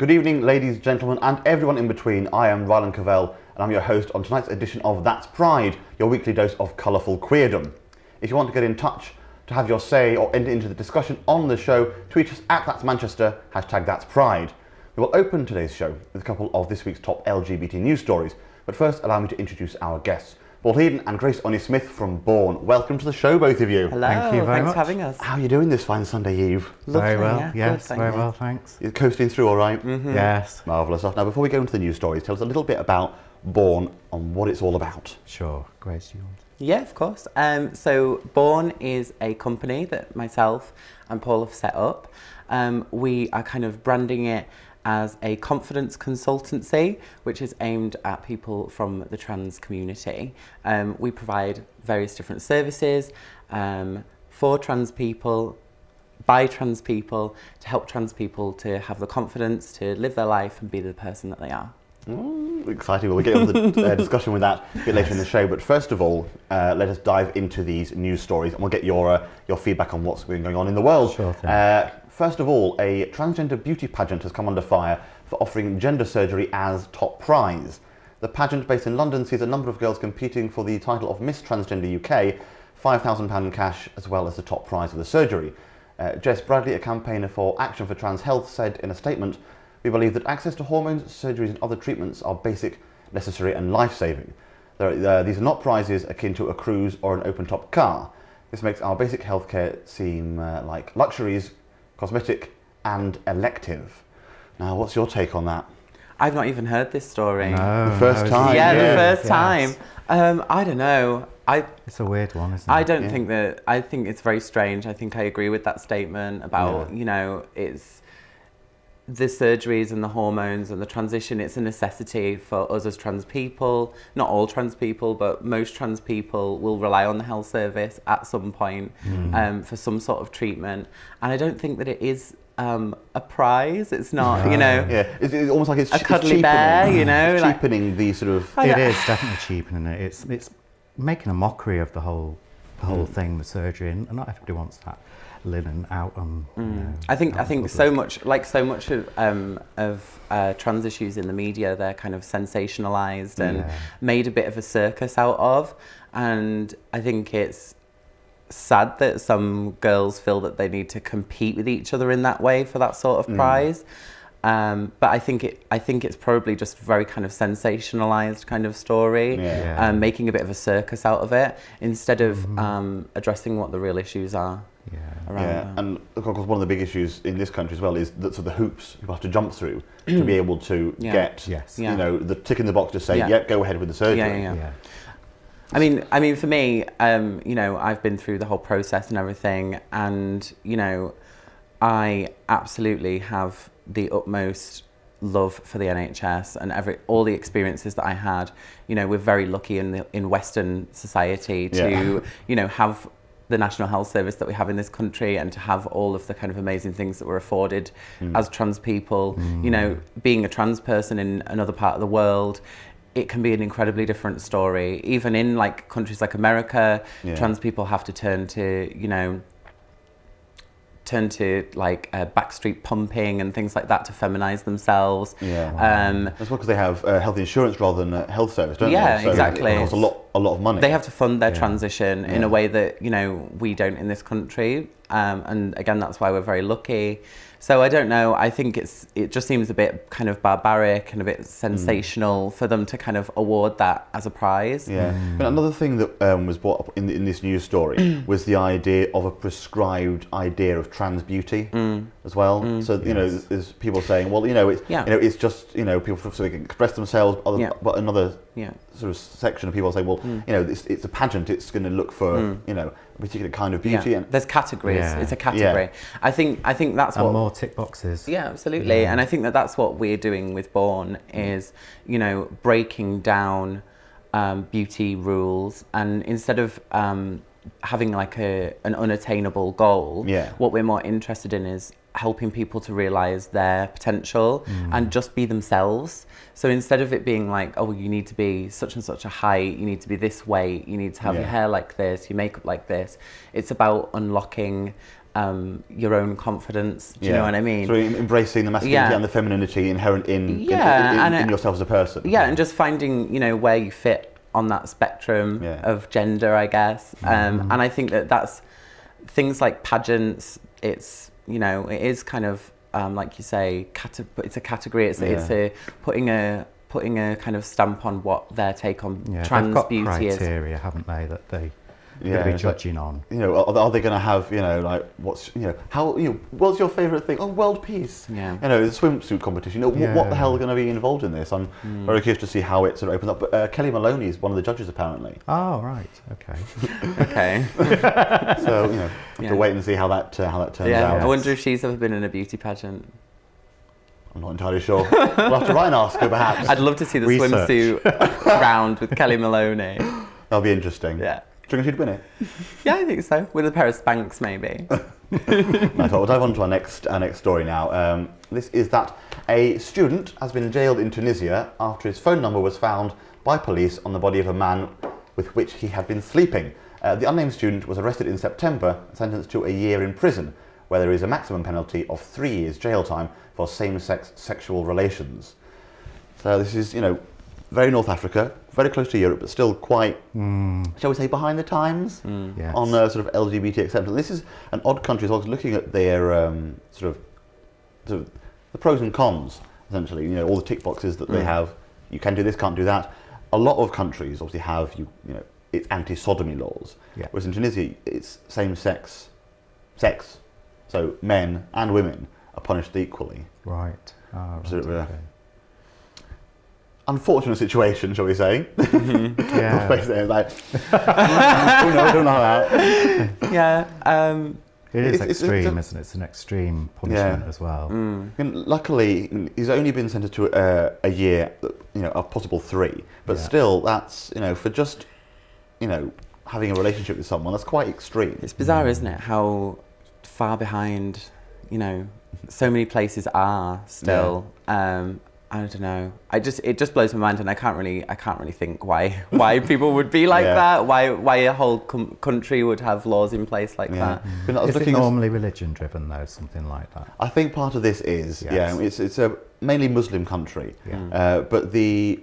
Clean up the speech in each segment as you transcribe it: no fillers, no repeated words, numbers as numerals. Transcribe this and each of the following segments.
Good evening, ladies, gentlemen, and everyone in between. I am Rylan Cavell, and I'm your host on tonight's edition of That's Pride, your weekly dose of colourful queerdom. If you want to get in touch, to have your say, or enter into the discussion on the show, tweet us at #That'sManchester, #That'sPride. We will open today's show with a couple of this week's top LGBT news stories, but first allow me to introduce our guests. Paul Heaton and Grace Oni-Smith from Bourne. Welcome to the show, both of you. Hello, thank you very thanks much for having us. How are you doing this fine Sunday eve? Very well, yeah, yes, good, very thank well, you. thanks. You're coasting through all right? Mm-hmm. Yes, Marvellous stuff. Now, before we go into the news stories, tell us a little bit about Bourne and what it's all about. sure. Grace, you want? Yeah, of course. So Bourne is a company that myself and Paul have set up. We are kind of branding it as a confidence consultancy, which is aimed at people from the trans community. We provide various different services for trans people, by trans people, to help trans people to have the confidence to live their life and be the person that they are. Exciting. We'll get on the discussion with that a bit later in the show. But first of all, let us dive into these news stories, and we'll get your feedback on what's been going on in the world. Sure thing. First of all, a transgender beauty pageant has come under fire for offering gender surgery as top prize. The pageant, based in London, sees a number of girls competing for the title of Miss Transgender UK, £5,000 in cash, as well as the top prize of the surgery. Jess Bradley, a campaigner for Action for Trans Health, said in a statement, "We believe that access to hormones, surgeries and other treatments are basic, necessary and life-saving. These are not prizes akin to a cruise or an open-top car. This makes our basic healthcare seem like luxuries, cosmetic and elective." Now, what's your take on that? I've not even heard this story. No, The first no, time. Yeah, Yeah. the first Yes. time. I don't know. It's a weird one, isn't it? I don't Yeah. think that. I think it's very strange. I think I agree with that statement about it's the surgeries and the hormones and the transition. It's a necessity for us as trans people. Not all trans people, but most trans people will rely on the health service at some point for some sort of treatment. And I don't think that it is a prize. It's not, Yeah, it's almost like it's a cuddly bear, It's like- cheapening the sort of... It is definitely cheapening it. It's making a mockery of the whole thing, the surgery, and not everybody wants that linen out on. I think out in so public. much of trans issues in the media, they're kind of sensationalized and made a bit of a circus out of, and I think it's sad that some girls feel that they need to compete with each other in that way for that sort of prize. But I think it's probably just very kind of sensationalized kind of story, making a bit of a circus out of it instead of addressing what the real issues are. Around that. And of course one of the big issues in this country as well is the hoops people have to jump through to be able to get, Yes. the tick in the box to say, Yeah. go ahead with the surgery. Yeah. I mean, for me, I've been through the whole process and everything, and I absolutely have the utmost love for the NHS and all the experiences that I had. We're very lucky in Western society to, have the National Health Service that we have in this country, and to have all of the kind of amazing things that we're afforded as trans people. Being a trans person in another part of the world, it can be an incredibly different story. Even in like countries like America, trans people have to turn to like backstreet pumping and things like that to feminize themselves. That's well because they have health insurance rather than a health service, don't Yeah, they? So exactly. It costs a lot of money. They have to fund their transition in a way that we don't in this country, and again that's why we're very lucky. So I don't know. I think it just seems a bit kind of barbaric and a bit sensational for them to kind of award that as a prize. Yeah. But another thing that was brought up in this news story was the idea of a prescribed idea of trans beauty as well. So there's people saying, well, it's just people so they can express themselves. But another sort of section of people say, well, it's a pageant. It's going to look for a particular kind of beauty. Yeah. And there's categories. Yeah. It's a category. I think that's And what more tick boxes. Yeah, absolutely. And I think that's what we're doing with Bourne is, breaking down beauty rules, and instead of having like an unattainable goal, what we're more interested in is helping people to realize their potential and just be themselves. So instead of it being like, oh, you need to be such and such a height, you need to be this weight, you need to have your hair like this, your makeup like this, it's about unlocking your own confidence. Do you know what I mean? So embracing the masculinity and the femininity inherent in yourself as a person. Yeah, and just finding, you know, where you fit on that spectrum of gender, I guess. And I think that's things like pageants. It's, you know, it is kind of like you say, it's a category. It's a putting a kind of stamp on what their take on trans beauty is. Criteria, haven't they, that they going to be judging on. You know, are they going to have, you know, like, what's, you know, how, you know, what's your favourite thing? Oh, world peace. Yeah. You know, the swimsuit competition. You know, what the hell are going to be involved in this? I'm very curious to see how it sort of opens up. But Kelly Maloney is one of the judges, apparently. Oh, right. Okay. Okay. So, you know, have to wait and see how that turns out. I wonder if she's ever been in a beauty pageant. I'm not entirely sure. We'll have to write and ask her, perhaps. I'd love to see the swimsuit round with Kelly Maloney. That'll be interesting. Yeah. Do you think she'd win it? Yeah, I think so. With a pair of Spanx, maybe. Nice. We'll dive on to our next story now. This is that a student has been jailed in Tunisia after his phone number was found by police on the body of a man with which he had been sleeping. The unnamed student was arrested in September and sentenced to a year in prison, where there is a maximum penalty of 3 years jail time for same-sex sexual relations. So this is, you know, very North Africa, very close to Europe, but still quite, shall we say, behind the times on sort of LGBT acceptance. This is an odd country as well, looking at their sort of the pros and cons, essentially. You know, all the tick boxes that they have. You can do this, can't do that. A lot of countries obviously have, you know, it's anti-sodomy laws, whereas in Tunisia it's same-sex sex. So men and women are punished equally. Right. Oh, sort of unfortunate situation, shall we say? Yeah. Like, oh no, I don't know that. Yeah. It is extreme, isn't it? It's an extreme punishment as well. And luckily, he's only been sentenced to a year, you know, a possible 3. But still, that's, you know, for just, you know, having a relationship with someone, that's quite extreme. It's bizarre, isn't it? How far behind, you know, so many places are still. I don't know. It just blows my mind, and I can't really think why people would be like that. Why a whole country would have laws in place like that. Is it normally religion driven though, something like that? I think part of this is it's a mainly Muslim country, but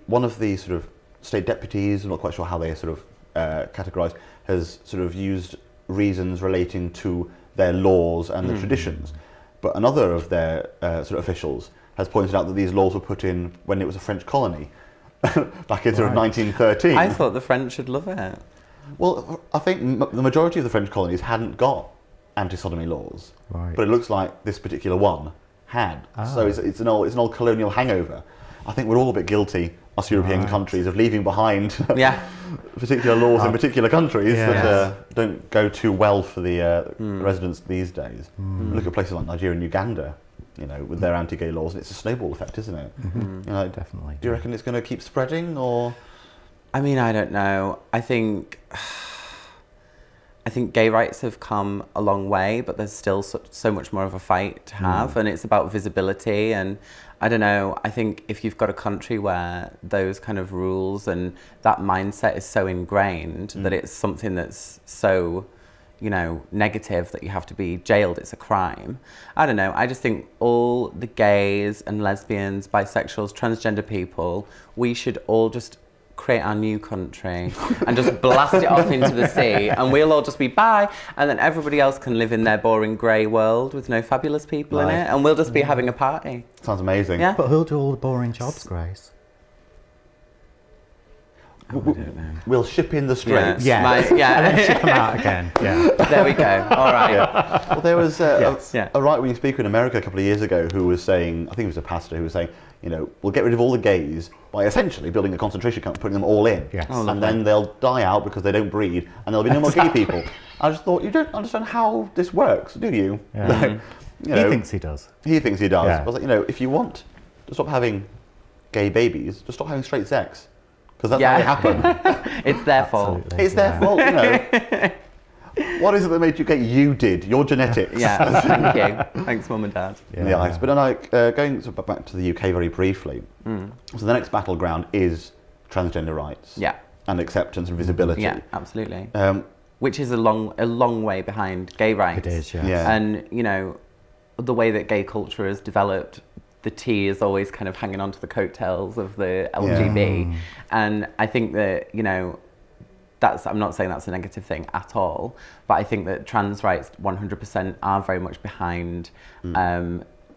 one of the sort of state deputies, I'm not quite sure how they are sort of categorised, has sort of used reasons relating to their laws and the traditions, but another of their sort of officials has pointed out that these laws were put in when it was a French colony, back in sort of 1913. I thought the French would love it. Well, I think the majority of the French colonies hadn't got anti-sodomy laws, but it looks like this particular one had. So it's an old colonial hangover. I think we're all a bit guilty, us European countries, of leaving behind particular laws in particular countries that don't go too well for the residents these days. Look at places like Nigeria and Uganda, you know, with their anti-gay laws, and it's a snowball effect, isn't it? You know, definitely. Do you reckon it's going to keep spreading, or? I mean, I don't know. I think gay rights have come a long way, but there's still so much more of a fight to have, and it's about visibility. And I don't know, I think if you've got a country where those kind of rules and that mindset is so ingrained that it's something that's so, you know, negative that you have to be jailed, it's a crime. I don't know, I just think all the gays and lesbians, bisexuals, transgender people, we should all just create our new country and just blast it off into the sea, and we'll all just be bye, and then everybody else can live in their boring grey world with no fabulous people in it, and we'll just be having a party. Sounds amazing. Yeah. But who'll do all the boring jobs, Grace? I don't know. We'll ship in the straits. And then ship them out again. There we go. All right. Well, there was a right-wing speaker in America a couple of years ago who was saying, I think he was a pastor, who was saying, you know, we'll get rid of all the gays by essentially building a concentration camp, putting them all in. And then they'll die out because they don't breed, and there'll be no more gay people. I just thought, you don't understand how this works, do you? Like, you know, he thinks he does. He thinks he does. I was like, you know, if you want to stop having gay babies, just stop having straight sex. Because that's how it happened. It's their fault. It's their fault, you know. What is it that made you gay? You did. Your genetics. Yeah, thank you. Thanks, Mum and Dad. But then, like, going back to the UK very briefly, so the next battleground is transgender rights. And acceptance and visibility. Yeah, absolutely. which is a long way behind gay rights. It is, yeah. Yeah. And, you know, the way that gay culture has developed, the T is always kind of hanging on to the coattails of the LGB. And I think that, you know, I'm not saying that's a negative thing at all, but I think that trans rights 100% are very much behind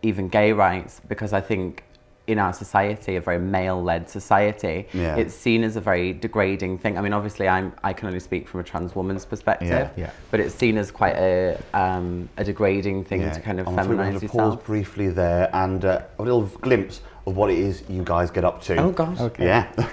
even gay rights, because I think in our society, a very male-led society, it's seen as a very degrading thing. I mean, obviously, I can only speak from a trans woman's perspective, but it's seen as quite a degrading thing to kind of feminise yourself. Pause briefly there and a little glimpse of what it is you guys get up to. Oh, gosh. Okay. Yeah.